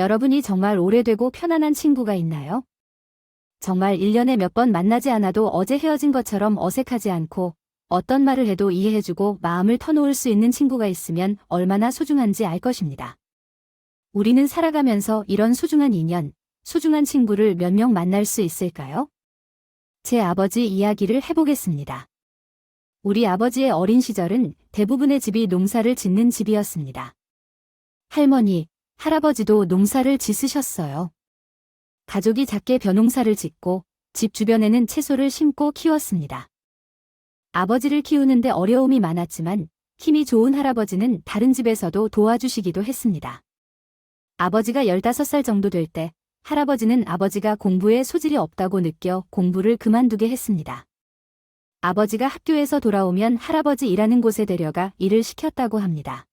여러분이 정말 오래되고 편안한 친구가 있나요? 정말 1년에 몇 번 만나지 않아도 어제 헤어진 것처럼 어색하지 않고 어떤 말을 해도 이해해주고 마음을 터놓을 수 있는 친구가 있으면 얼마나 소중한지 알 것입니다. 우리는 살아가면서 이런 소중한 인연, 소중한 친구를 몇 명 만날 수 있을까요? 제 아버지 이야기를 해보겠습니다. 우리 아버지의 어린 시절은 대부분의 집이 농사를 짓는 집이었습니다. 할머니, 할아버지도 농사를 짓으셨어요. 가족이 작게 벼농사를 짓고 집 주변에는 채소를 심고 키웠습니다. 아버지를 키우는데 어려움이 많았지만 힘이 좋은 할아버지는 다른 집에서도 도와주시기도 했습니다. 아버지가 15살 정도 될 때 할아버지는 아버지가 공부에 소질이 없다고 느껴 공부를 그만두게 했습니다. 아버지가 학교에서 돌아오면 할아버지 일하는 곳에 데려가 일을 시켰다고 합니다.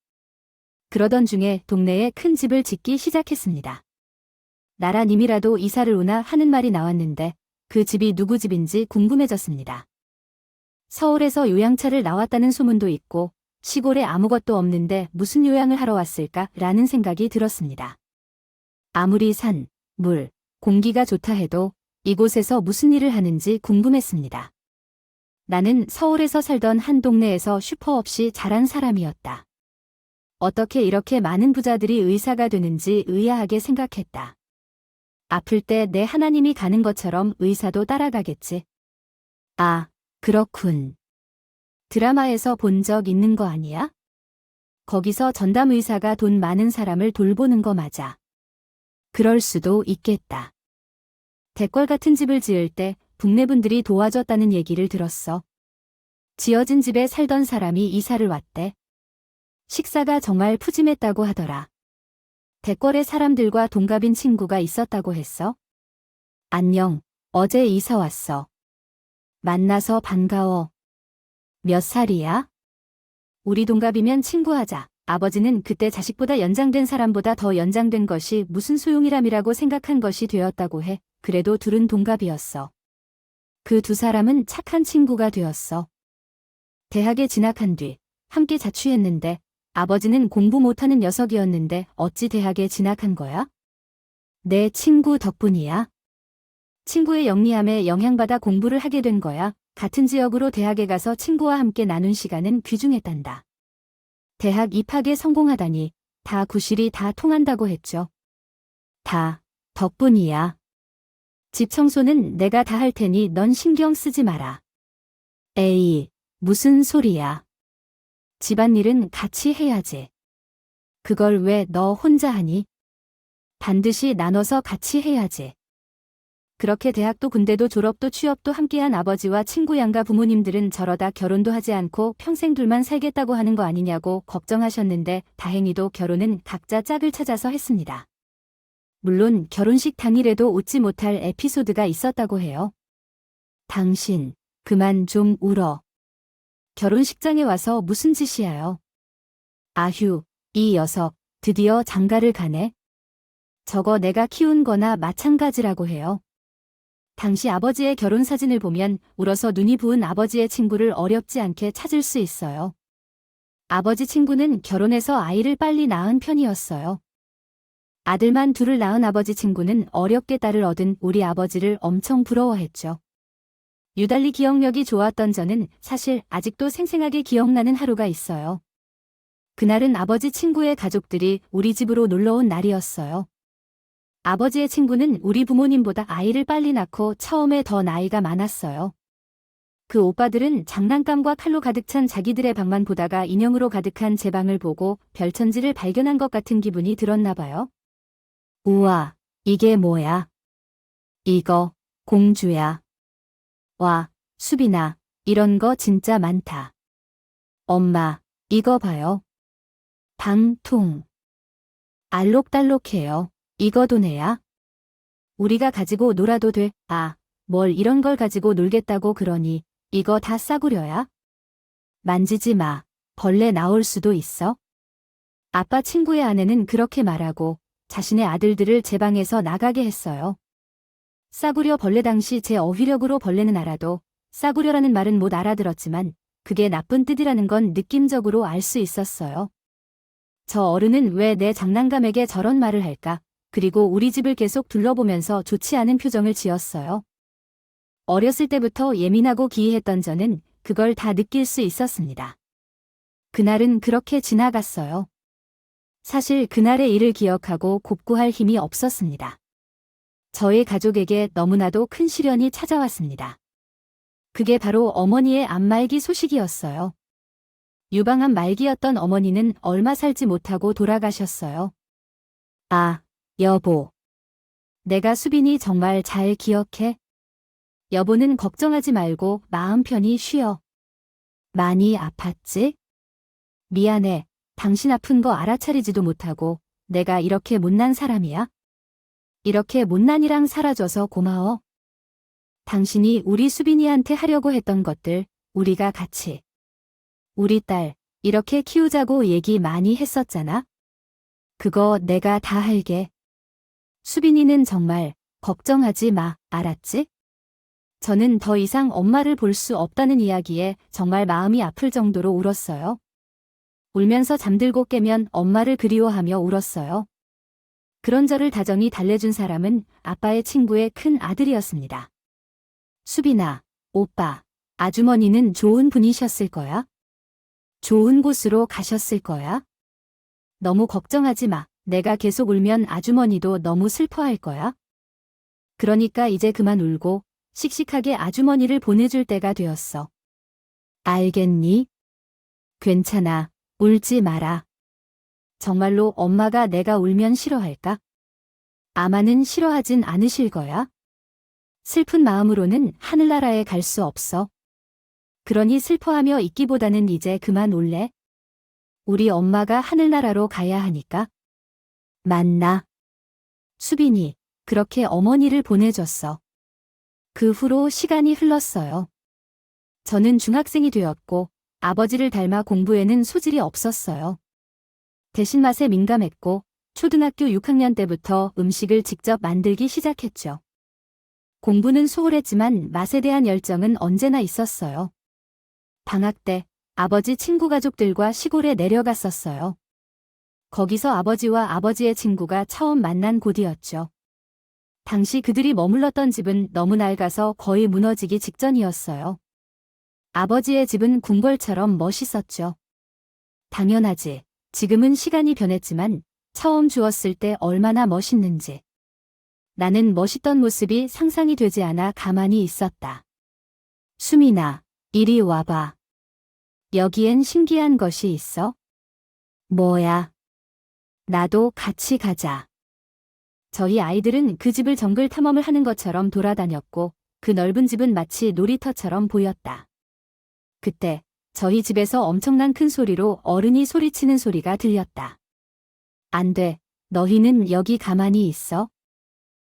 그러던 중에 동네에 큰 집을 짓기 시작했습니다. 나라님이라도 이사를 오나 하는 말이 나왔는데 그 집이 누구 집인지 궁금해졌습니다. 서울에서 요양차를 나왔다는 소문도 있고 시골에 아무것도 없는데 무슨 요양을 하러 왔을까 라는 생각이 들었습니다. 아무리 산, 물, 공기가 좋다 해도 이곳에서 무슨 일을 하는지 궁금했습니다. 나는 서울에서 살던 한 동네에서 슈퍼 없이 자란 사람이었다. 어떻게 이렇게 많은 부자들이 의사가 되는지 의아하게 생각했다. 아플 때 내 하나님이 가는 것처럼 의사도 따라가겠지. 아, 그렇군. 드라마에서 본 적 있는 거 아니야? 거기서 전담 의사가 돈 많은 사람을 돌보는 거 맞아. 그럴 수도 있겠다. 대궐 같은 집을 지을 때 북네분들이 도와줬다는 얘기를 들었어. 지어진 집에 살던 사람이 이사를 왔대. 식사가 정말 푸짐했다고 하더라. 대궐의 사람들과 동갑인 친구가 있었다고 했어. 안녕, 어제 이사 왔어. 만나서 반가워. 몇 살이야? 우리 동갑이면 친구하자. 아버지는 그때 자식보다 연장된 사람보다 더 연장된 것이 무슨 소용이람이라고 생각한 것이 되었다고 해. 그래도 둘은 동갑이었어. 그 두 사람은 착한 친구가 되었어. 대학에 진학한 뒤 함께 자취했는데 아버지는 공부 못하는 녀석이었는데 어찌 대학에 진학한 거야? 내 친구 덕분이야. 친구의 영리함에 영향받아 공부를 하게 된 거야. 같은 지역으로 대학에 가서 친구와 함께 나눈 시간은 귀중했단다. 대학 입학에 성공하다니 다 구실이 다 통한다고 했죠. 다 덕분이야. 집 청소는 내가 다 할 테니 넌 신경 쓰지 마라. 에이, 무슨 소리야. 집안일은 같이 해야지. 그걸 왜 너 혼자 하니? 반드시 나눠서 같이 해야지. 그렇게 대학도 군대도 졸업도 취업도 함께한 아버지와 친구 양가 부모님들은 저러다 결혼도 하지 않고 평생 둘만 살겠다고 하는 거 아니냐고 걱정하셨는데 다행히도 결혼은 각자 짝을 찾아서 했습니다. 물론 결혼식 당일에도 웃지 못할 에피소드가 있었다고 해요. 당신, 그만 좀 울어. 결혼식장에 와서 무슨 짓이야요? 아휴, 이 녀석, 드디어 장가를 가네. 저거 내가 키운 거나 마찬가지라고 해요. 당시 아버지의 결혼 사진을 보면 울어서 눈이 부은 아버지의 친구를 어렵지 않게 찾을 수 있어요. 아버지 친구는 결혼해서 아이를 빨리 낳은 편이었어요. 아들만 둘을 낳은 아버지 친구는 어렵게 딸을 얻은 우리 아버지를 엄청 부러워했죠. 유달리 기억력이 좋았던 저는 사실 아직도 생생하게 기억나는 하루가 있어요. 그날은 아버지 친구의 가족들이 우리 집으로 놀러온 날이었어요. 아버지의 친구는 우리 부모님보다 아이를 빨리 낳고 처음에 더 나이가 많았어요. 그 오빠들은 장난감과 칼로 가득 찬 자기들의 방만 보다가 인형으로 가득한 제 방을 보고 별천지를 발견한 것 같은 기분이 들었나 봐요. 우와, 이게 뭐야? 이거, 공주야. 와, 수빈아, 이런 거 진짜 많다. 엄마, 이거 봐요. 방통. 알록달록해요. 이거 도네야? 우리가 가지고 놀아도 돼? 아, 뭘 이런 걸 가지고 놀겠다고 그러니 이거 다 싸구려야? 만지지 마. 벌레 나올 수도 있어. 아빠 친구의 아내는 그렇게 말하고 자신의 아들들을 제 방에서 나가게 했어요. 싸구려 벌레 당시 제 어휘력으로 벌레는 알아도 싸구려라는 말은 못 알아들었지만 그게 나쁜 뜻이라는 건 느낌적으로 알 수 있었어요. 저 어른은 왜 내 장난감에게 저런 말을 할까? 그리고 우리 집을 계속 둘러보면서 좋지 않은 표정을 지었어요. 어렸을 때부터 예민하고 기이했던 저는 그걸 다 느낄 수 있었습니다. 그날은 그렇게 지나갔어요. 사실 그날의 일을 기억하고 곱고할 힘이 없었습니다. 저희 가족에게 너무나도 큰 시련이 찾아왔습니다. 그게 바로 어머니의 암말기 소식이었어요. 유방암 말기였던 어머니는 얼마 살지 못하고 돌아가셨어요. 아, 여보. 내가 수빈이 정말 잘 기억해. 여보는 걱정하지 말고 마음 편히 쉬어. 많이 아팠지? 미안해. 당신 아픈 거 알아차리지도 못하고 내가 이렇게 못난 사람이야? 이렇게 못난이랑 살아줘서 고마워. 당신이 우리 수빈이한테 하려고 했던 것들 우리가 같이. 우리 딸 이렇게 키우자고 얘기 많이 했었잖아. 그거 내가 다 할게. 수빈이는 정말 걱정하지 마, 알았지? 저는 더 이상 엄마를 볼 수 없다는 이야기에 정말 마음이 아플 정도로 울었어요. 울면서 잠들고 깨면 엄마를 그리워하며 울었어요. 그런 저를 다정히 달래준 사람은 아빠의 친구의 큰 아들이었습니다. 수빈아, 오빠, 아주머니는 좋은 분이셨을 거야? 좋은 곳으로 가셨을 거야? 너무 걱정하지 마. 내가 계속 울면 아주머니도 너무 슬퍼할 거야. 그러니까 이제 그만 울고 씩씩하게 아주머니를 보내줄 때가 되었어. 알겠니? 괜찮아. 울지 마라. 정말로 엄마가 내가 울면 싫어할까? 아마는 싫어하진 않으실 거야. 슬픈 마음으로는 하늘나라에 갈 수 없어. 그러니 슬퍼하며 있기보다는 이제 그만 울래? 우리 엄마가 하늘나라로 가야 하니까. 맞나? 수빈이 그렇게 어머니를 보내줬어. 그 후로 시간이 흘렀어요. 저는 중학생이 되었고 아버지를 닮아 공부에는 소질이 없었어요. 대신 맛에 민감했고 초등학교 6학년 때부터 음식을 직접 만들기 시작했죠. 공부는 소홀했지만 맛에 대한 열정은 언제나 있었어요. 방학 때 아버지 친구 가족들과 시골에 내려갔었어요. 거기서 아버지와 아버지의 친구가 처음 만난 곳이었죠. 당시 그들이 머물렀던 집은 너무 낡아서 거의 무너지기 직전이었어요. 아버지의 집은 궁궐처럼 멋있었죠. 당연하지. 지금은 시간이 변했지만 처음 주었을 때 얼마나 멋있는지. 나는 멋있던 모습이 상상이 되지 않아 가만히 있었다. 수민아, 이리 와봐. 여기엔 신기한 것이 있어? 뭐야? 나도 같이 가자. 저희 아이들은 그 집을 정글 탐험을 하는 것처럼 돌아다녔고 그 넓은 집은 마치 놀이터처럼 보였다. 그때 저희 집에서 엄청난 큰 소리로 어른이 소리치는 소리가 들렸다. 안 돼. 너희는 여기 가만히 있어.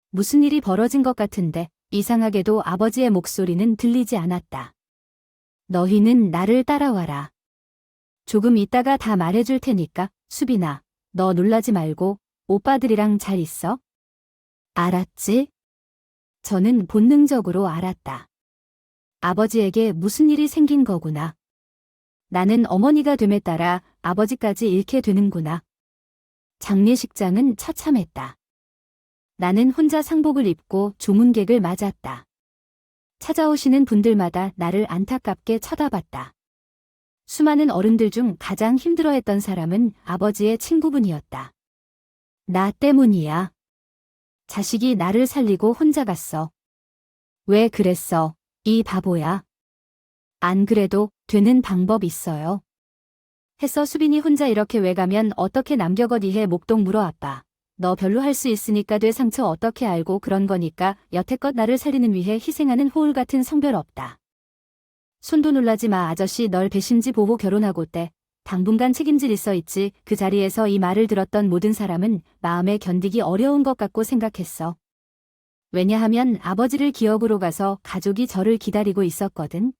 무슨 일이 벌어진 것 같은데 이상하게도 아버지의 목소리는 들리지 않았다. 너희는 나를 따라와라. 조금 있다가 다 말해줄 테니까 수빈아, 너 놀라지 말고 오빠들이랑 잘 있어? 알았지? 저는 본능적으로 알았다. 아버지에게 무슨 일이 생긴 거구나. 나는 어머니가 됨에 따라 아버지까지 잃게 되는구나. 장례식장은 처참했다. 나는 혼자 상복을 입고 조문객을 맞았다. 찾아오시는 분들마다 나를 안타깝게 쳐다봤다. 수많은 어른들 중 가장 힘들어했던 사람은 아버지의 친구분이었다. 나 때문이야. 자식이 나를 살리고 혼자 갔어. 왜 그랬어? 이 바보야. 안 그래도 되는 방법 있어요. 해서 수빈이 혼자 이렇게 왜 가면 어떻게 남겨거리해 목동 물어 아빠. 너 별로 할 수 있으니까 돼 상처 어떻게 알고 그런 거니까 여태껏 나를 살리는 위해 희생하는 호울 같은 성별 없다. 손도 놀라지 마 아저씨 널 배신지 보고 결혼하고 때 당분간 책임질 있어 있지. 그 자리에서 이 말을 들었던 모든 사람은 마음에 견디기 어려운 것 같고 생각했어. 왜냐하면 아버지를 기억으로 가서 가족이 저를 기다리고 있었거든.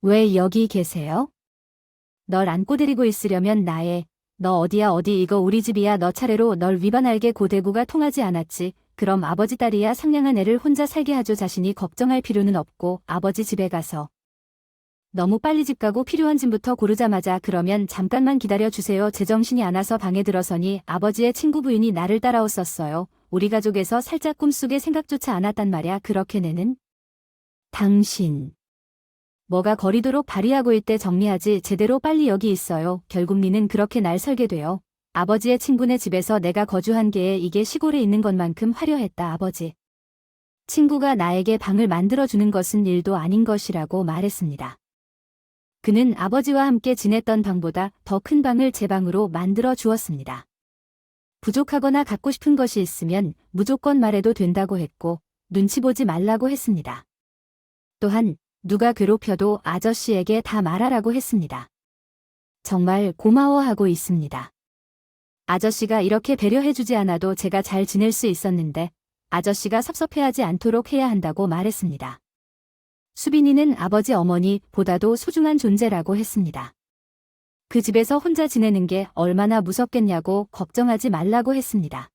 왜 여기 계세요? 널 안고 데리고 있으려면 너 어디야 어디 이거 우리 집이야 너 차례로 널 위반할게 고대구가 통하지 않았지. 그럼 아버지 딸이야 상냥한 애를 혼자 살게 하죠. 자신이 걱정할 필요는 없고 아버지 집에 가서 너무 빨리 집 가고 필요한 짐부터 고르자마자 그러면 잠깐만 기다려 주세요. 제정신이 안 와서 방에 들어서니 아버지의 친구 부인이 나를 따라왔었어요. 우리 가족에서 살짝 꿈속에 생각조차 않았단 말야. 그렇게 내는 당신. 뭐가 거리도록 발휘하고 있대. 정리하지 제대로 빨리 여기 있어요. 결국 니는 그렇게 날 설계돼요. 아버지의 친구네 집에서 내가 거주한 게에 이게 시골에 있는 것만큼 화려했다. 아버지 친구가 나에게 방을 만들어주는 것은 일도 아닌 것이라고 말했습니다. 그는 아버지와 함께 지냈던 방보다 더 큰 방을 제 방으로 만들어 주었습니다. 부족하거나 갖고 싶은 것이 있으면 무조건 말해도 된다고 했고 눈치 보지 말라고 했습니다. 또한 누가 괴롭혀도 아저씨에게 다 말하라고 했습니다. 정말 고마워하고 있습니다. 아저씨가 이렇게 배려해주지 않아도 제가 잘 지낼 수 있었는데 아저씨가 섭섭해하지 않도록 해야 한다고 말했습니다. 수빈이는 아버지 어머니 보다도 소중한 존재라고 했습니다. 그 집에서 혼자 지내는 게 얼마나 무섭겠냐고 걱정하지 말라고 했습니다.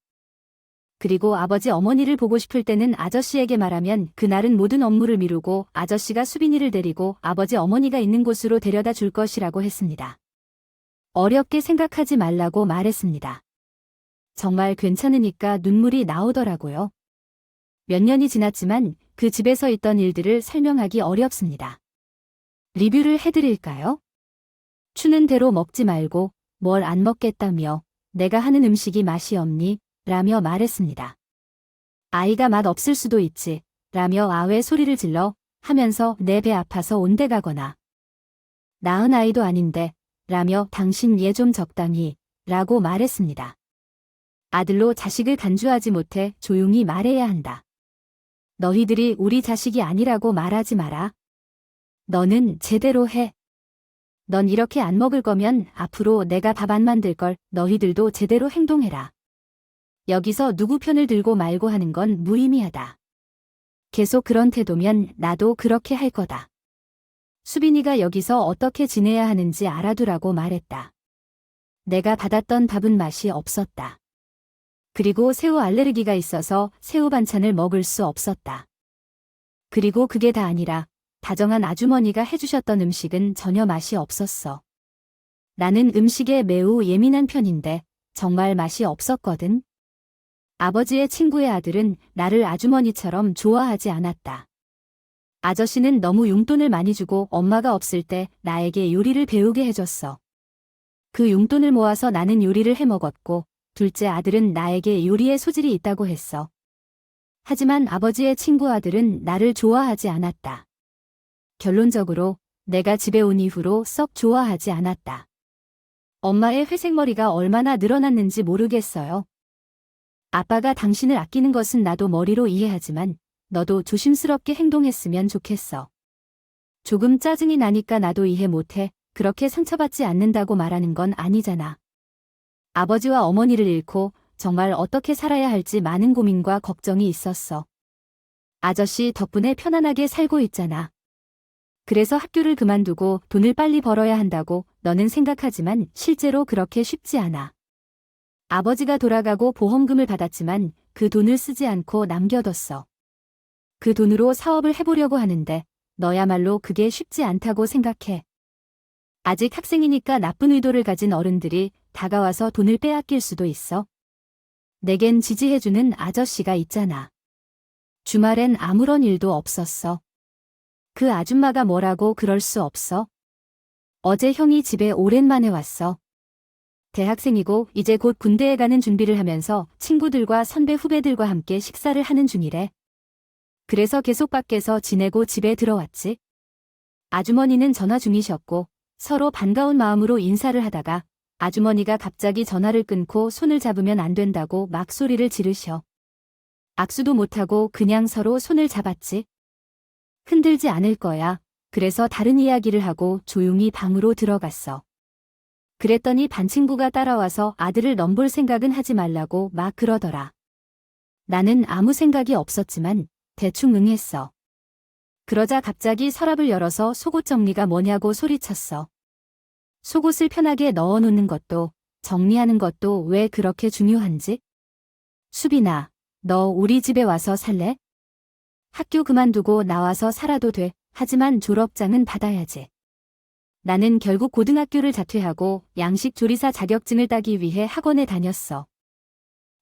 그리고 아버지 어머니를 보고 싶을 때는 아저씨에게 말하면 그날은 모든 업무를 미루고 아저씨가 수빈이를 데리고 아버지 어머니가 있는 곳으로 데려다 줄 것이라고 했습니다. 어렵게 생각하지 말라고 말했습니다. 정말 괜찮으니까 눈물이 나오더라고요. 몇 년이 지났지만 그 집에서 있던 일들을 설명하기 어렵습니다. 리뷰를 해드릴까요? 추는 대로 먹지 말고 뭘 안 먹겠다며 내가 하는 음식이 맛이 없니? 라며 말했습니다. 아이가 맛 없을 수도 있지 라며 아왜 소리를 질러 하면서 내 배 아파서 온데 가거나 낳은 아이도 아닌데 라며 당신 얘 좀 적당히 라고 말했습니다. 아들로 자식을 간주하지 못해 조용히 말해야 한다. 너희들이 우리 자식이 아니라고 말하지 마라. 너는 제대로 해. 넌 이렇게 안 먹을 거면 앞으로 내가 밥 안 만들 걸. 너희들도 제대로 행동해라. 여기서 누구 편을 들고 말고 하는 건 무의미하다. 계속 그런 태도면 나도 그렇게 할 거다. 수빈이가 여기서 어떻게 지내야 하는지 알아두라고 말했다. 내가 받았던 밥은 맛이 없었다. 그리고 새우 알레르기가 있어서 새우 반찬을 먹을 수 없었다. 그리고 그게 다 아니라 다정한 아주머니가 해주셨던 음식은 전혀 맛이 없었어. 나는 음식에 매우 예민한 편인데 정말 맛이 없었거든. 아버지의 친구의 아들은 나를 아주머니처럼 좋아하지 않았다. 아저씨는 너무 용돈을 많이 주고 엄마가 없을 때 나에게 요리를 배우게 해줬어. 그 용돈을 모아서 나는 요리를 해 먹었고 둘째 아들은 나에게 요리에 소질이 있다고 했어. 하지만 아버지의 친구 아들은 나를 좋아하지 않았다. 결론적으로 내가 집에 온 이후로 썩 좋아하지 않았다. 엄마의 회색머리가 얼마나 늘어났는지 모르겠어요. 아빠가 당신을 아끼는 것은 나도 머리로 이해하지만 너도 조심스럽게 행동했으면 좋겠어. 조금 짜증이 나니까 나도 이해 못해. 그렇게 상처받지 않는다고 말하는 건 아니잖아. 아버지와 어머니를 잃고 정말 어떻게 살아야 할지 많은 고민과 걱정이 있었어. 아저씨 덕분에 편안하게 살고 있잖아. 그래서 학교를 그만두고 돈을 빨리 벌어야 한다고 너는 생각하지만 실제로 그렇게 쉽지 않아. 아버지가 돌아가고 보험금을 받았지만 그 돈을 쓰지 않고 남겨뒀어. 그 돈으로 사업을 해보려고 하는데 너야말로 그게 쉽지 않다고 생각해. 아직 학생이니까 나쁜 의도를 가진 어른들이 다가와서 돈을 빼앗길 수도 있어. 내겐 지지해주는 아저씨가 있잖아. 주말엔 아무런 일도 없었어. 그 아줌마가 뭐라고 그럴 수 없어? 어제 형이 집에 오랜만에 왔어. 대학생이고 이제 곧 군대에 가는 준비를 하면서 친구들과 선배 후배들과 함께 식사를 하는 중이래. 그래서 계속 밖에서 지내고 집에 들어왔지. 아주머니는 전화 중이셨고 서로 반가운 마음으로 인사를 하다가 아주머니가 갑자기 전화를 끊고 손을 잡으면 안 된다고 막 소리를 지르셔. 악수도 못하고 그냥 서로 손을 잡았지. 흔들지 않을 거야. 그래서 다른 이야기를 하고 조용히 방으로 들어갔어. 그랬더니 반 친구가 따라와서 아들을 넘볼 생각은 하지 말라고 막 그러더라. 나는 아무 생각이 없었지만 대충 응했어. 그러자 갑자기 서랍을 열어서 속옷 정리가 뭐냐고 소리쳤어. 속옷을 편하게 넣어놓는 것도 정리하는 것도 왜 그렇게 중요한지? 수빈아, 너 우리 집에 와서 살래? 학교 그만두고 나와서 살아도 돼. 하지만 졸업장은 받아야지. 나는 결국 고등학교를 자퇴하고 양식 조리사 자격증을 따기 위해 학원에 다녔어.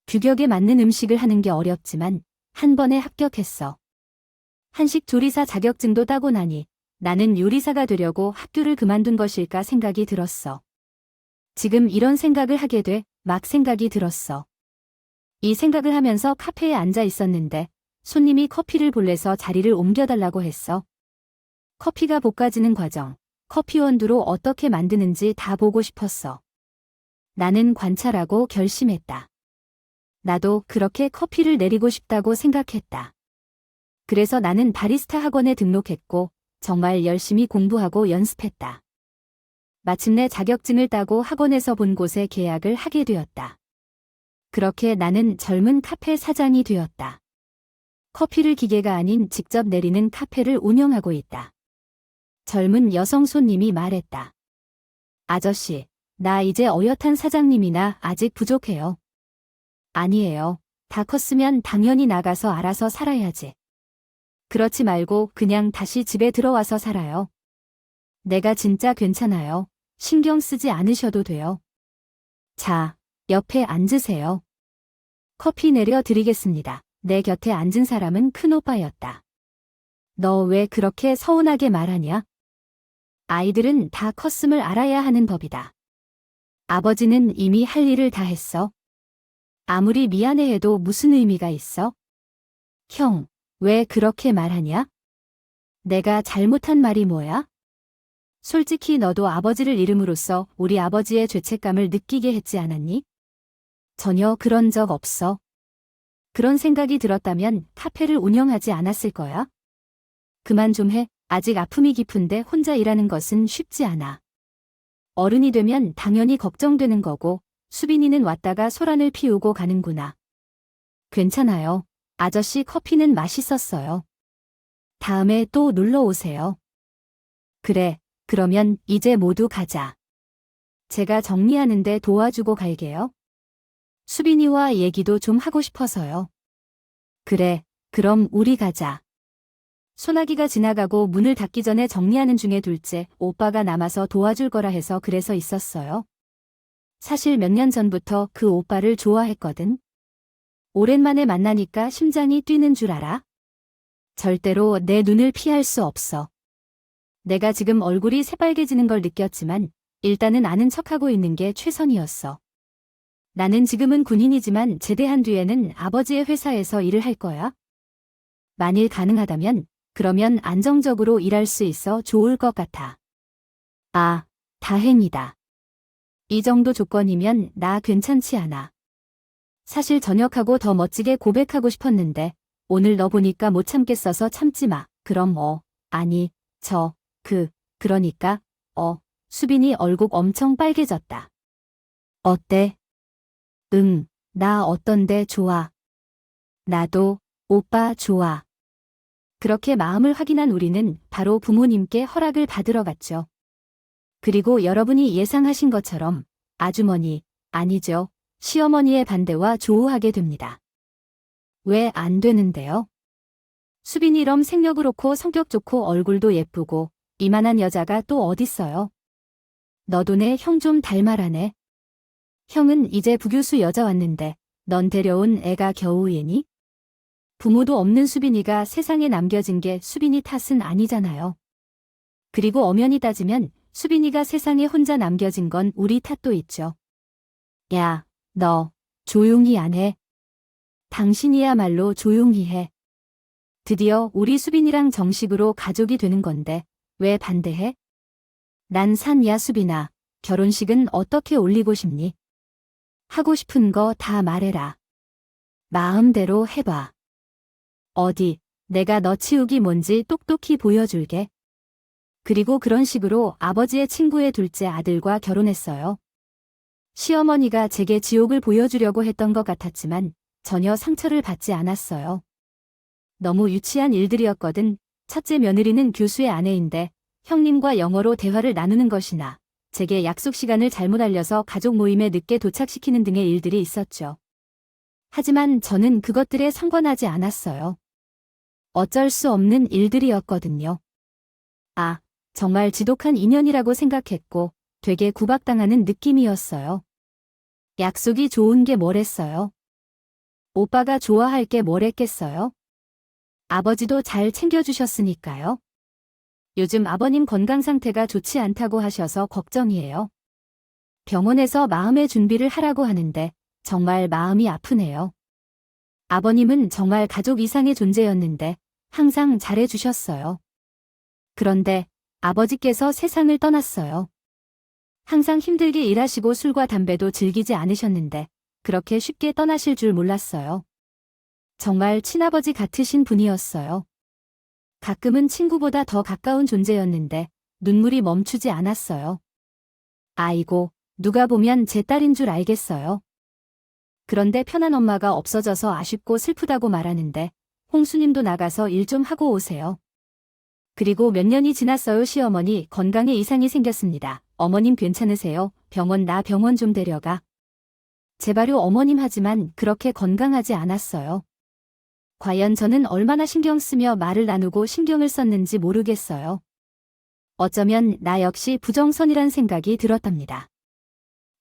규격에 맞는 음식을 하는 게 어렵지만 한 번에 합격했어. 한식 조리사 자격증도 따고 나니 나는 요리사가 되려고 학교를 그만둔 것일까 생각이 들었어. 지금 이런 생각을 하게 돼 막 생각이 들었어. 이 생각을 하면서 카페에 앉아 있었는데 손님이 커피를 볼래서 자리를 옮겨달라고 했어. 커피가 볶아지는 과정, 커피 원두로 어떻게 만드는지 다 보고 싶었어. 나는 관찰하고 결심했다. 나도 그렇게 커피를 내리고 싶다고 생각했다. 그래서 나는 바리스타 학원에 등록했고 정말 열심히 공부하고 연습했다. 마침내 자격증을 따고 학원에서 본 곳에 계약을 하게 되었다. 그렇게 나는 젊은 카페 사장이 되었다. 커피를 기계가 아닌 직접 내리는 카페를 운영하고 있다. 젊은 여성 손님이 말했다. 아저씨, 나 이제 어엿한 사장님이나 아직 부족해요. 아니에요. 다 컸으면 당연히 나가서 알아서 살아야지. 그렇지 말고 그냥 다시 집에 들어와서 살아요. 내가 진짜 괜찮아요. 신경 쓰지 않으셔도 돼요. 자, 옆에 앉으세요. 커피 내려 드리겠습니다. 내 곁에 앉은 사람은 큰오빠였다. 너 왜 그렇게 서운하게 말하냐? 아이들은 다 컸음을 알아야 하는 법이다. 아버지는 이미 할 일을 다 했어. 아무리 미안해해도 무슨 의미가 있어? 형, 왜 그렇게 말하냐? 내가 잘못한 말이 뭐야? 솔직히 너도 아버지를 잃음으로써 우리 아버지의 죄책감을 느끼게 했지 않았니? 전혀 그런 적 없어. 그런 생각이 들었다면 카페를 운영하지 않았을 거야? 그만 좀 해. 아직 아픔이 깊은데 혼자 일하는 것은 쉽지 않아. 어른이 되면 당연히 걱정되는 거고 수빈이는 왔다가 소란을 피우고 가는구나. 괜찮아요. 아저씨 커피는 맛있었어요. 다음에 또 놀러 오세요. 그래, 그러면 이제 모두 가자. 제가 정리하는데 도와주고 갈게요. 수빈이와 얘기도 좀 하고 싶어서요. 그래, 그럼 우리 가자. 소나기가 지나가고 문을 닫기 전에 정리하는 중에 둘째 오빠가 남아서 도와줄 거라 해서 그래서 있었어요. 사실 몇 년 전부터 그 오빠를 좋아했거든. 오랜만에 만나니까 심장이 뛰는 줄 알아? 절대로 내 눈을 피할 수 없어. 내가 지금 얼굴이 새빨개지는 걸 느꼈지만 일단은 아는 척하고 있는 게 최선이었어. 나는 지금은 군인이지만 제대한 뒤에는 아버지의 회사에서 일을 할 거야. 만일 가능하다면 그러면 안정적으로 일할 수 있어 좋을 것 같아. 아, 다행이다. 이 정도 조건이면 나 괜찮지 않아. 사실 전역하고 더 멋지게 고백하고 싶었는데 오늘 너 보니까 못 참겠어서 참지 마. 그럼 아니, 그러니까 수빈이 얼굴 엄청 빨개졌다. 어때? 응, 나 어떤데 좋아. 나도 오빠 좋아. 그렇게 마음을 확인한 우리는 바로 부모님께 허락을 받으러 갔죠. 그리고 여러분이 예상하신 것처럼 아주머니, 아니죠. 시어머니의 반대와 조우하게 됩니다. 왜 안 되는데요? 수빈이럼 생력을 옳고 성격 좋고 얼굴도 예쁘고 이만한 여자가 또 어딨어요? 너도 내 형 좀 닮아라네. 형은 이제 부교수 여자 왔는데 넌 데려온 애가 겨우 얘니? 부모도 없는 수빈이가 세상에 남겨진 게 수빈이 탓은 아니잖아요. 그리고 엄연히 따지면 수빈이가 세상에 혼자 남겨진 건 우리 탓도 있죠. 야, 너 조용히 안 해. 당신이야말로 조용히 해. 드디어 우리 수빈이랑 정식으로 가족이 되는 건데 왜 반대해? 난 산이야 수빈아. 결혼식은 어떻게 올리고 싶니? 하고 싶은 거 다 말해라. 마음대로 해봐. 어디, 내가 너 치우기 뭔지 똑똑히 보여줄게. 그리고 그런 식으로 아버지의 친구의 둘째 아들과 결혼했어요. 시어머니가 제게 지옥을 보여주려고 했던 것 같았지만 전혀 상처를 받지 않았어요. 너무 유치한 일들이었거든. 첫째 며느리는 교수의 아내인데 형님과 영어로 대화를 나누는 것이나 제게 약속 시간을 잘못 알려서 가족 모임에 늦게 도착시키는 등의 일들이 있었죠. 하지만 저는 그것들에 상관하지 않았어요. 어쩔 수 없는 일들이었거든요. 아, 정말 지독한 인연이라고 생각했고 되게 구박당하는 느낌이었어요. 약속이 좋은 게 뭐랬어요? 오빠가 좋아할 게 뭐랬겠어요? 아버지도 잘 챙겨주셨으니까요. 요즘 아버님 건강 상태가 좋지 않다고 하셔서 걱정이에요. 병원에서 마음의 준비를 하라고 하는데 정말 마음이 아프네요. 아버님은 정말 가족 이상의 존재였는데 항상 잘해주셨어요. 그런데 아버지께서 세상을 떠났어요. 항상 힘들게 일하시고 술과 담배도 즐기지 않으셨는데 그렇게 쉽게 떠나실 줄 몰랐어요. 정말 친아버지 같으신 분이었어요. 가끔은 친구보다 더 가까운 존재였는데 눈물이 멈추지 않았어요. 아이고, 누가 보면 제 딸인 줄 알겠어요. 그런데 편한 엄마가 없어져서 아쉽고 슬프다고 말하는데 홍수님도 나가서 일 좀 하고 오세요. 그리고 몇 년이 지났어요. 시어머니 건강에 이상이 생겼습니다. 어머님 괜찮으세요? 병원 좀 데려가. 제발요 어머님 하지만 그렇게 건강하지 않았어요. 과연 저는 얼마나 신경 쓰며 말을 나누고 신경을 썼는지 모르겠어요. 어쩌면 나 역시 부정선이란 생각이 들었답니다.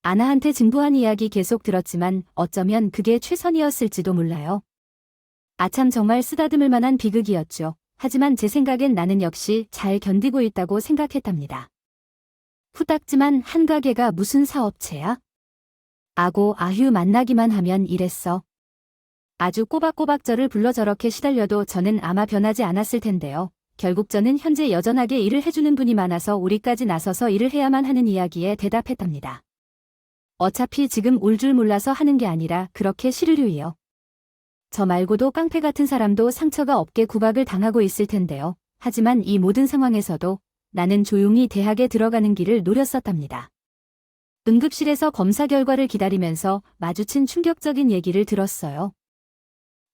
아나한테 진부한 이야기 계속 들었지만 어쩌면 그게 최선이었을지도 몰라요. 아참 정말 쓰다듬을 만한 비극이었죠. 하지만 제 생각엔 나는 역시 잘 견디고 있다고 생각했답니다. 후딱지만 한 가게가 무슨 사업체야? 아고 아휴 만나기만 하면 이랬어. 아주 꼬박꼬박 저를 불러 저렇게 시달려도 저는 아마 변하지 않았을 텐데요. 결국 저는 현재 여전하게 일을 해주는 분이 많아서 우리까지 나서서 일을 해야만 하는 이야기에 대답했답니다. 어차피 지금 울 줄 몰라서 하는 게 아니라 그렇게 싫으려이요. 저 말고도 깡패 같은 사람도 상처가 없게 구박을 당하고 있을 텐데요. 하지만 이 모든 상황에서도 나는 조용히 대학에 들어가는 길을 노렸었답니다. 응급실에서 검사 결과를 기다리면서 마주친 충격적인 얘기를 들었어요.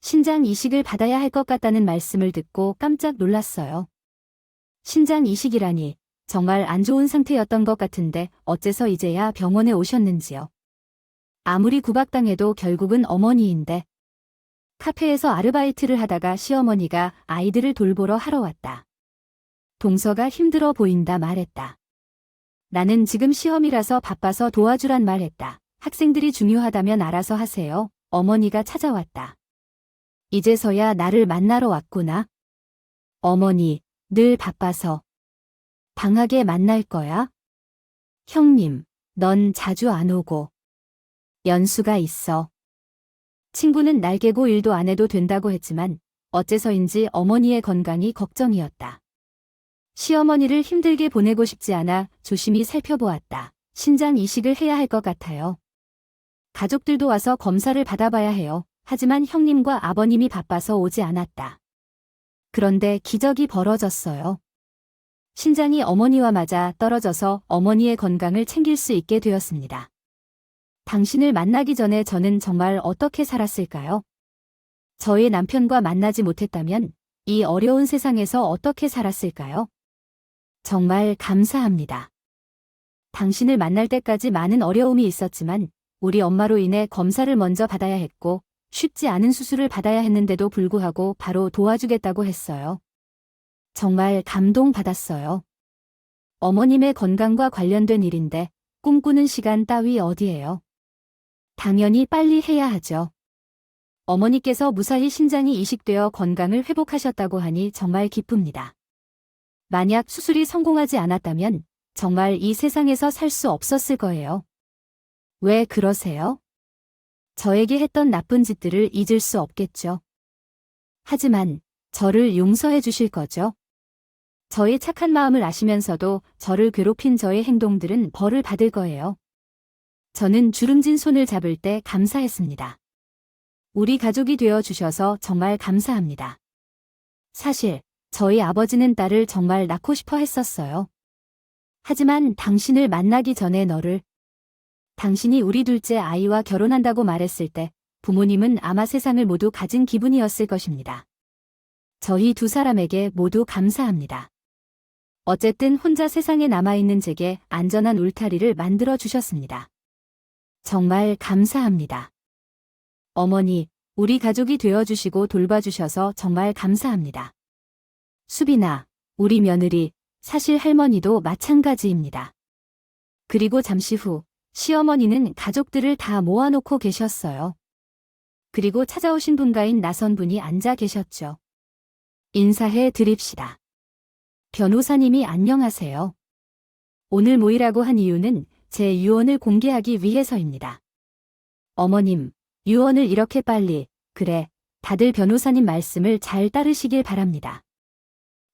신장 이식을 받아야 할 것 같다는 말씀을 듣고 깜짝 놀랐어요. 신장 이식이라니 정말 안 좋은 상태였던 것 같은데 어째서 이제야 병원에 오셨는지요. 아무리 구박당해도 결국은 어머니인데. 카페에서 아르바이트를 하다가 시어머니가 아이들을 돌보러 하러 왔다. 동서가 힘들어 보인다 말했다. 나는 지금 시험이라서 바빠서 도와주란 말했다. 학생들이 중요하다면 알아서 하세요. 어머니가 찾아왔다. 이제서야 나를 만나러 왔구나. 어머니, 늘 바빠서. 방학에 만날 거야? 형님, 넌 자주 안 오고. 연수가 있어. 친구는 날 깨고 일도 안 해도 된다고 했지만 어째서인지 어머니의 건강이 걱정이었다. 시어머니를 힘들게 보내고 싶지 않아 조심히 살펴보았다. 신장 이식을 해야 할 것 같아요. 가족들도 와서 검사를 받아봐야 해요. 하지만 형님과 아버님이 바빠서 오지 않았다. 그런데 기적이 벌어졌어요. 신장이 어머니와 맞아 떨어져서 어머니의 건강을 챙길 수 있게 되었습니다. 당신을 만나기 전에 저는 정말 어떻게 살았을까요? 저의 남편과 만나지 못했다면 이 어려운 세상에서 어떻게 살았을까요? 정말 감사합니다. 당신을 만날 때까지 많은 어려움이 있었지만 우리 엄마로 인해 검사를 먼저 받아야 했고 쉽지 않은 수술을 받아야 했는데도 불구하고 바로 도와주겠다고 했어요. 정말 감동받았어요. 어머님의 건강과 관련된 일인데 꿈꾸는 시간 따위 어디예요? 당연히 빨리 해야 하죠. 어머니께서 무사히 신장이 이식되어 건강을 회복하셨다고 하니 정말 기쁩니다. 만약 수술이 성공하지 않았다면 정말 이 세상에서 살 수 없었을 거예요. 왜 그러세요? 저에게 했던 나쁜 짓들을 잊을 수 없겠죠. 하지만 저를 용서해 주실 거죠? 저의 착한 마음을 아시면서도 저를 괴롭힌 저의 행동들은 벌을 받을 거예요. 저는 주름진 손을 잡을 때 감사했습니다. 우리 가족이 되어 주셔서 정말 감사합니다. 사실 저희 아버지는 딸을 정말 낳고 싶어 했었어요. 하지만 당신을 만나기 전에 당신이 우리 둘째 아이와 결혼한다고 말했을 때 부모님은 아마 세상을 모두 가진 기분이었을 것입니다. 저희 두 사람에게 모두 감사합니다. 어쨌든 혼자 세상에 남아있는 제게 안전한 울타리를 만들어 주셨습니다. 정말 감사합니다. 어머니, 우리 가족이 되어주시고 돌봐주셔서 정말 감사합니다. 수빈아, 우리 며느리, 사실 할머니도 마찬가지입니다. 그리고 잠시 후 시어머니는 가족들을 다 모아놓고 계셨어요. 그리고 찾아오신 분가인 나선 분이 앉아 계셨죠. 인사해 드립시다. 변호사님이 안녕하세요. 오늘 모이라고 한 이유는 제 유언을 공개하기 위해서입니다. 어머님, 유언을 이렇게 빨리, 그래, 다들 변호사님 말씀을 잘 따르시길 바랍니다.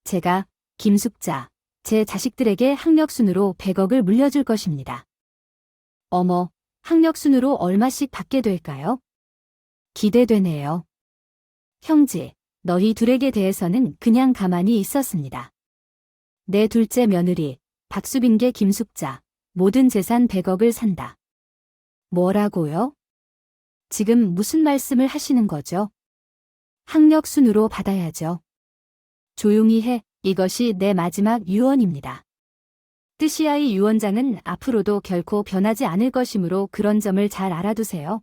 제가, 김숙자, 제 자식들에게 학력순으로 100억을 물려줄 것입니다. 어머, 학력순으로 얼마씩 받게 될까요? 기대되네요. 형제, 너희 둘에게 대해서는 그냥 가만히 있었습니다. 내 둘째 며느리, 박수빈계 김숙자, 모든 재산 100억을 산다. 뭐라고요? 지금 무슨 말씀을 하시는 거죠? 학력순으로 받아야죠. 조용히 해, 이것이 내 마지막 유언입니다. 뜻이야 이 유언장은 앞으로도 결코 변하지 않을 것이므로 그런 점을 잘 알아두세요.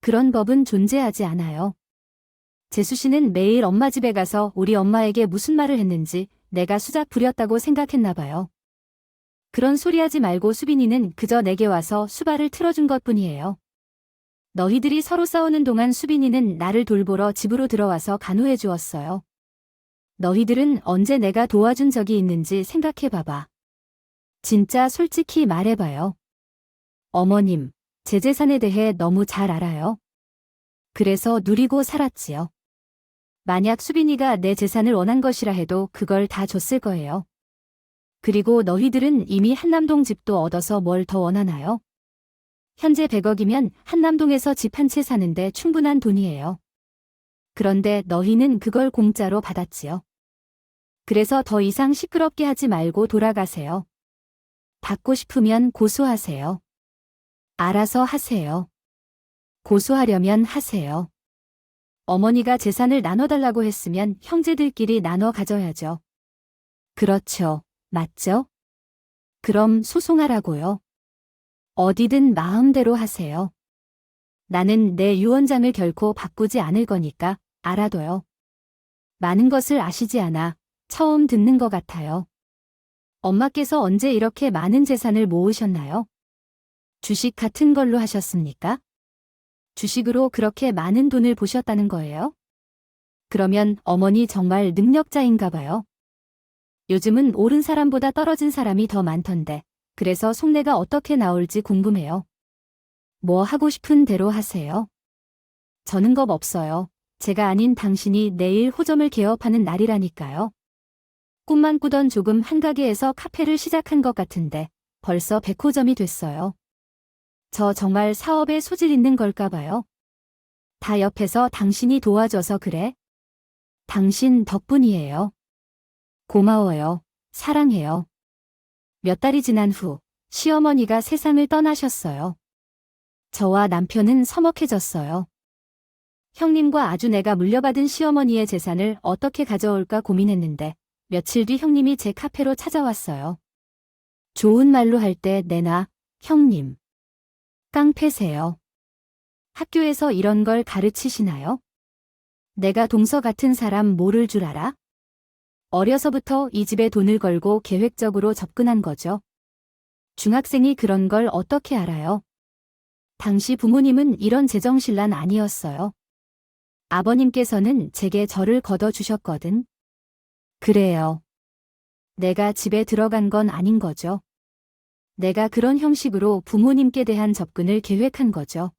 그런 법은 존재하지 않아요. 재수 씨는 매일 엄마 집에 가서 우리 엄마에게 무슨 말을 했는지 내가 수작 부렸다고 생각했나 봐요. 그런 소리 하지 말고 수빈이는 그저 내게 와서 수발을 틀어준 것뿐이에요. 너희들이 서로 싸우는 동안 수빈이는 나를 돌보러 집으로 들어와서 간호해 주었어요. 너희들은 언제 내가 도와준 적이 있는지 생각해 봐봐. 진짜 솔직히 말해봐요. 어머님, 제 재산에 대해 너무 잘 알아요. 그래서 누리고 살았지요. 만약 수빈이가 내 재산을 원한 것이라 해도 그걸 다 줬을 거예요. 그리고 너희들은 이미 한남동 집도 얻어서 뭘 더 원하나요? 현재 100억이면 한남동에서 집 한 채 사는데 충분한 돈이에요. 그런데 너희는 그걸 공짜로 받았지요. 그래서 더 이상 시끄럽게 하지 말고 돌아가세요. 받고 싶으면 고소하세요. 알아서 하세요. 고소하려면 하세요. 어머니가 재산을 나눠달라고 했으면 형제들끼리 나눠 가져야죠. 그렇죠. 맞죠? 그럼 소송하라고요. 어디든 마음대로 하세요. 나는 내 유언장을 결코 바꾸지 않을 거니까 알아둬요. 많은 것을 아시지 않아 처음 듣는 것 같아요. 엄마께서 언제 이렇게 많은 재산을 모으셨나요? 주식 같은 걸로 하셨습니까? 주식으로 그렇게 많은 돈을 보셨다는 거예요? 그러면 어머니 정말 능력자인가 봐요. 요즘은 옳은 사람보다 떨어진 사람이 더 많던데, 그래서 속내가 어떻게 나올지 궁금해요. 뭐 하고 싶은 대로 하세요. 저는 겁 없어요. 제가 아닌 당신이 내일 호점을 개업하는 날이라니까요. 꿈만 꾸던 조금 한 가게에서 카페를 시작한 것 같은데 벌써 100호점이 됐어요. 저 정말 사업에 소질 있는 걸까 봐요. 다 옆에서 당신이 도와줘서 그래. 당신 덕분이에요. 고마워요. 사랑해요. 몇 달이 지난 후 시어머니가 세상을 떠나셨어요. 저와 남편은 서먹해졌어요. 형님과 아주 내가 물려받은 시어머니의 재산을 어떻게 가져올까 고민했는데 며칠 뒤 형님이 제 카페로 찾아왔어요. 좋은 말로 할 때 내놔, 형님. 깡패세요. 학교에서 이런 걸 가르치시나요? 내가 동서 같은 사람 모를 줄 알아? 어려서부터 이 집에 돈을 걸고 계획적으로 접근한 거죠. 중학생이 그런 걸 어떻게 알아요? 당시 부모님은 이런 재정신란 아니었어요. 아버님께서는 제게 저를 걷어주셨거든. 그래요. 내가 집에 들어간 건 아닌 거죠. 내가 그런 형식으로 부모님께 대한 접근을 계획한 거죠.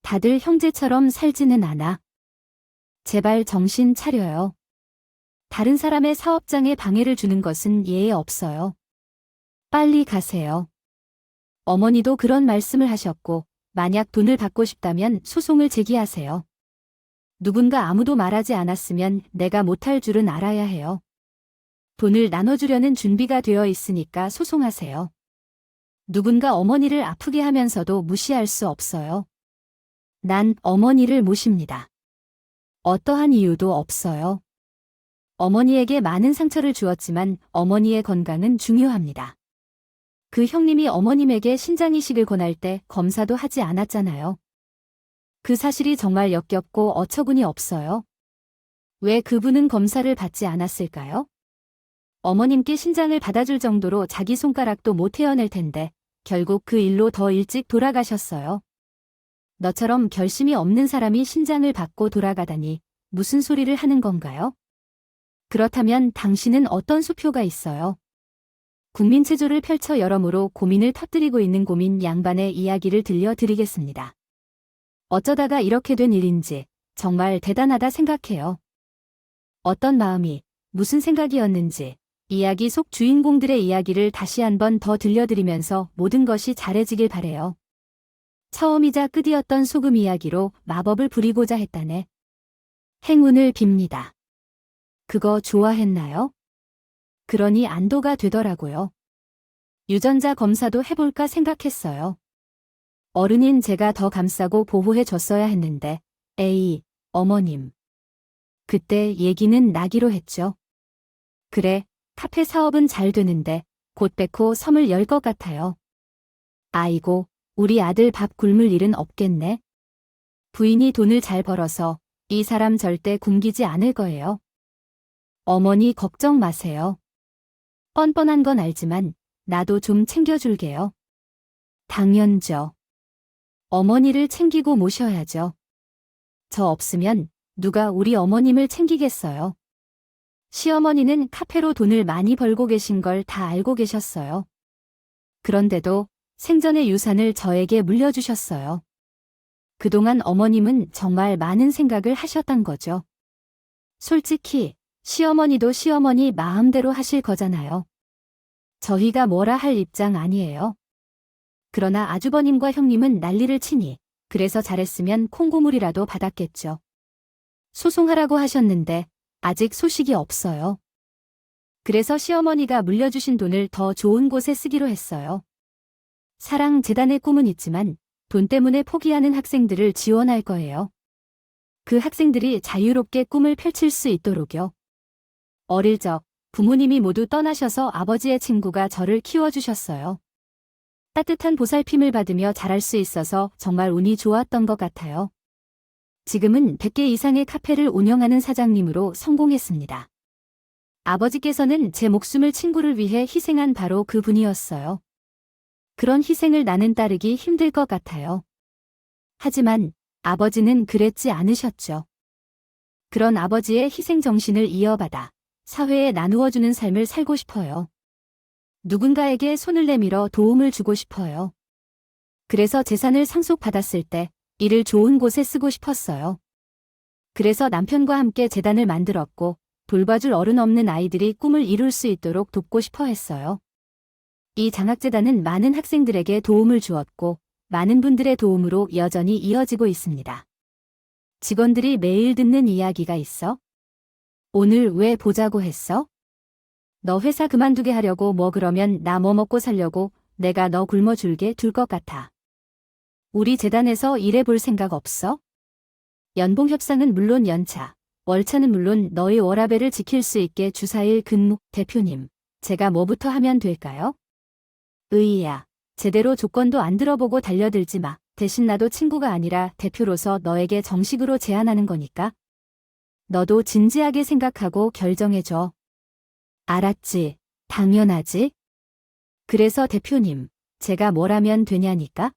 다들 형제처럼 살지는 않아. 제발 정신 차려요. 다른 사람의 사업장에 방해를 주는 것은 예에 없어요. 빨리 가세요. 어머니도 그런 말씀을 하셨고, 만약 돈을 받고 싶다면 소송을 제기하세요. 누군가 아무도 말하지 않았으면 내가 못할 줄은 알아야 해요. 돈을 나눠주려는 준비가 되어 있으니까 소송하세요. 누군가 어머니를 아프게 하면서도 무시할 수 없어요. 난 어머니를 모십니다. 어떠한 이유도 없어요. 어머니에게 많은 상처를 주었지만 어머니의 건강은 중요합니다. 그 형님이 어머님에게 신장이식을 권할 때 검사도 하지 않았잖아요. 그 사실이 정말 역겹고 어처구니 없어요. 왜 그분은 검사를 받지 않았을까요? 어머님께 신장을 받아줄 정도로 자기 손가락도 못 헤어낼 텐데 결국 그 일로 더 일찍 돌아가셨어요. 너처럼 결심이 없는 사람이 신장을 받고 돌아가다니 무슨 소리를 하는 건가요? 그렇다면 당신은 어떤 수표가 있어요? 국민체조를 펼쳐 여러모로 고민을 터뜨리고 있는 고민 양반의 이야기를 들려드리겠습니다. 어쩌다가 이렇게 된 일인지 정말 대단하다 생각해요. 어떤 마음이 무슨 생각이었는지 이야기 속 주인공들의 이야기를 다시 한번 더 들려드리면서 모든 것이 잘해지길 바래요. 처음이자 끝이었던 소금 이야기로 마법을 부리고자 했다네. 행운을 빕니다. 그거 좋아했나요? 그러니 안도가 되더라고요. 유전자 검사도 해볼까 생각했어요. 어른인 제가 더 감싸고 보호해 줬어야 했는데, 에이, 어머님. 그때 얘기는 나기로 했죠. 그래, 카페 사업은 잘 되는데 곧 백호 섬을 열 것 같아요. 아이고, 우리 아들 밥 굶을 일은 없겠네. 부인이 돈을 잘 벌어서 이 사람 절대 굶기지 않을 거예요. 어머니 걱정 마세요. 뻔뻔한 건 알지만 나도 좀 챙겨줄게요. 당연죠. 어머니를 챙기고 모셔야죠. 저 없으면 누가 우리 어머님을 챙기겠어요. 시어머니는 카페로 돈을 많이 벌고 계신 걸 다 알고 계셨어요. 그런데도 생전의 유산을 저에게 물려주셨어요. 그동안 어머님은 정말 많은 생각을 하셨단 거죠. 솔직히 시어머니도 시어머니 마음대로 하실 거잖아요. 저희가 뭐라 할 입장 아니에요. 그러나 아주버님과 형님은 난리를 치니 그래서 잘했으면 콩고물이라도 받았겠죠. 소송하라고 하셨는데 아직 소식이 없어요. 그래서 시어머니가 물려주신 돈을 더 좋은 곳에 쓰기로 했어요. 사랑재단의 꿈은 있지만 돈 때문에 포기하는 학생들을 지원할 거예요. 그 학생들이 자유롭게 꿈을 펼칠 수 있도록요. 어릴 적 부모님이 모두 떠나셔서 아버지의 친구가 저를 키워주셨어요. 따뜻한 보살핌을 받으며 자랄 수 있어서 정말 운이 좋았던 것 같아요. 지금은 100개 이상의 카페를 운영하는 사장님으로 성공했습니다. 아버지께서는 제 목숨을 친구를 위해 희생한 바로 그분이었어요. 그런 희생을 나는 따르기 힘들 것 같아요. 하지만 아버지는 그랬지 않으셨죠. 그런 아버지의 희생 정신을 이어받아 사회에 나누어주는 삶을 살고 싶어요. 누군가에게 손을 내밀어 도움을 주고 싶어요. 그래서 재산을 상속받았을 때 이를 좋은 곳에 쓰고 싶었어요. 그래서 남편과 함께 재단을 만들었고 돌봐줄 어른 없는 아이들이 꿈을 이룰 수 있도록 돕고 싶어 했어요. 이 장학재단은 많은 학생들에게 도움을 주었고 많은 분들의 도움으로 여전히 이어지고 있습니다. 직원들이 매일 듣는 이야기가 있어? 오늘 왜 보자고 했어? 너 회사 그만두게 하려고 뭐 그러면 나 뭐 먹고 살려고 내가 너 굶어줄게 둘 것 같아. 우리 재단에서 일해볼 생각 없어? 연봉 협상은 물론 연차, 월차는 물론 너희 워라밸을 지킬 수 있게 주사일 근무. 대표님, 제가 뭐부터 하면 될까요? 으이야, 제대로 조건도 안 들어보고 달려들지 마. 대신 나도 친구가 아니라 대표로서 너에게 정식으로 제안하는 거니까. 너도 진지하게 생각하고 결정해줘. 알았지, 당연하지. 그래서 대표님, 제가 뭘 하면 되냐니까?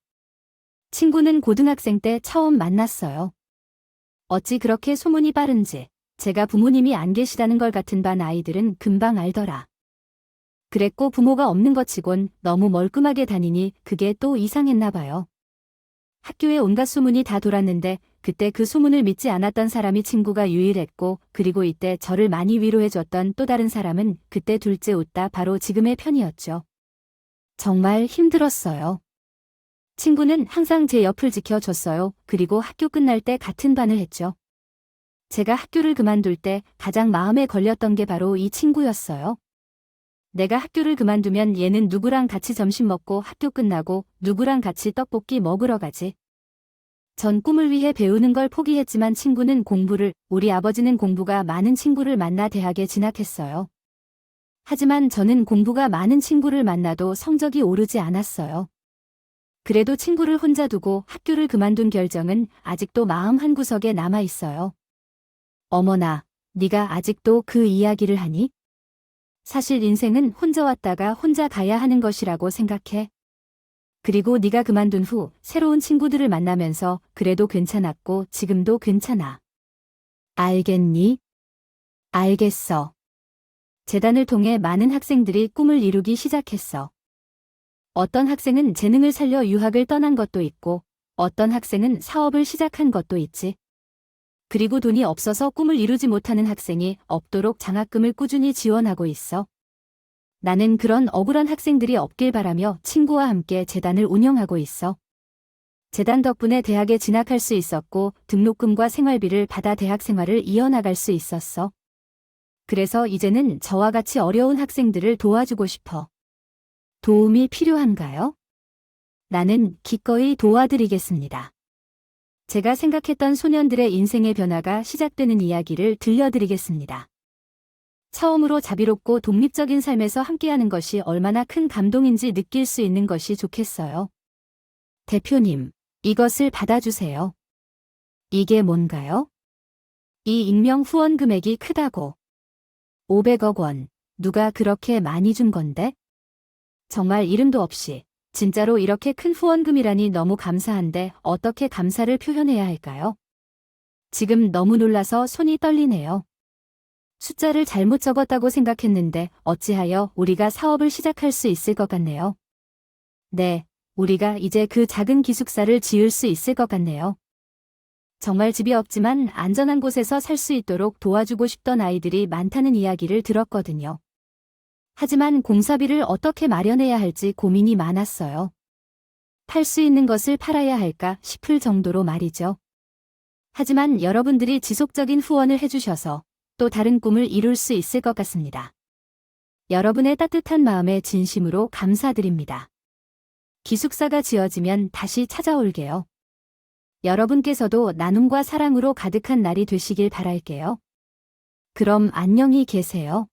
친구는 고등학생 때 처음 만났어요. 어찌 그렇게 소문이 빠른지 제가 부모님이 안 계시다는 걸 같은 반 아이들은 금방 알더라. 그랬고 부모가 없는 것 치곤 너무 멀끔하게 다니니 그게 또 이상했나 봐요. 학교에 온갖 소문이 다 돌았는데 그때 그 소문을 믿지 않았던 사람이 친구가 유일했고 그리고 이때 저를 많이 위로해줬던 또 다른 사람은 그때 둘째 웃다 바로 지금의 편이었죠. 정말 힘들었어요. 친구는 항상 제 옆을 지켜줬어요. 그리고 학교 끝날 때 같은 반을 했죠. 제가 학교를 그만둘 때 가장 마음에 걸렸던 게 바로 이 친구였어요. 내가 학교를 그만두면 얘는 누구랑 같이 점심 먹고 학교 끝나고 누구랑 같이 떡볶이 먹으러 가지. 전 꿈을 위해 배우는 걸 포기했지만 친구는 공부를, 우리 아버지는 공부가 많은 친구를 만나 대학에 진학했어요. 하지만 저는 공부가 많은 친구를 만나도 성적이 오르지 않았어요. 그래도 친구를 혼자 두고 학교를 그만둔 결정은 아직도 마음 한구석에 남아 있어요. 어머나, 네가 아직도 그 이야기를 하니? 사실 인생은 혼자 왔다가 혼자 가야 하는 것이라고 생각해. 그리고 네가 그만둔 후 새로운 친구들을 만나면서 그래도 괜찮았고 지금도 괜찮아. 알겠니? 알겠어. 재단을 통해 많은 학생들이 꿈을 이루기 시작했어. 어떤 학생은 재능을 살려 유학을 떠난 것도 있고, 어떤 학생은 사업을 시작한 것도 있지. 그리고 돈이 없어서 꿈을 이루지 못하는 학생이 없도록 장학금을 꾸준히 지원하고 있어. 나는 그런 억울한 학생들이 없길 바라며 친구와 함께 재단을 운영하고 있어. 재단 덕분에 대학에 진학할 수 있었고 등록금과 생활비를 받아 대학 생활을 이어나갈 수 있었어. 그래서 이제는 저와 같이 어려운 학생들을 도와주고 싶어. 도움이 필요한가요? 나는 기꺼이 도와드리겠습니다. 제가 생각했던 소년들의 인생의 변화가 시작되는 이야기를 들려드리겠습니다. 처음으로 자비롭고 독립적인 삶에서 함께하는 것이 얼마나 큰 감동인지 느낄 수 있는 것이 좋겠어요. 대표님, 이것을 받아주세요. 이게 뭔가요? 이 익명 후원 금액이 크다고. 500억 원, 누가 그렇게 많이 준 건데? 정말 이름도 없이. 진짜로 이렇게 큰 후원금이라니 너무 감사한데 어떻게 감사를 표현해야 할까요? 지금 너무 놀라서 손이 떨리네요. 숫자를 잘못 적었다고 생각했는데 어찌하여 우리가 사업을 시작할 수 있을 것 같네요. 네, 우리가 이제 그 작은 기숙사를 지을 수 있을 것 같네요. 정말 집이 없지만 안전한 곳에서 살 수 있도록 도와주고 싶던 아이들이 많다는 이야기를 들었거든요. 하지만 공사비를 어떻게 마련해야 할지 고민이 많았어요. 팔 수 있는 것을 팔아야 할까 싶을 정도로 말이죠. 하지만 여러분들이 지속적인 후원을 해주셔서 또 다른 꿈을 이룰 수 있을 것 같습니다. 여러분의 따뜻한 마음에 진심으로 감사드립니다. 기숙사가 지어지면 다시 찾아올게요. 여러분께서도 나눔과 사랑으로 가득한 날이 되시길 바랄게요. 그럼 안녕히 계세요.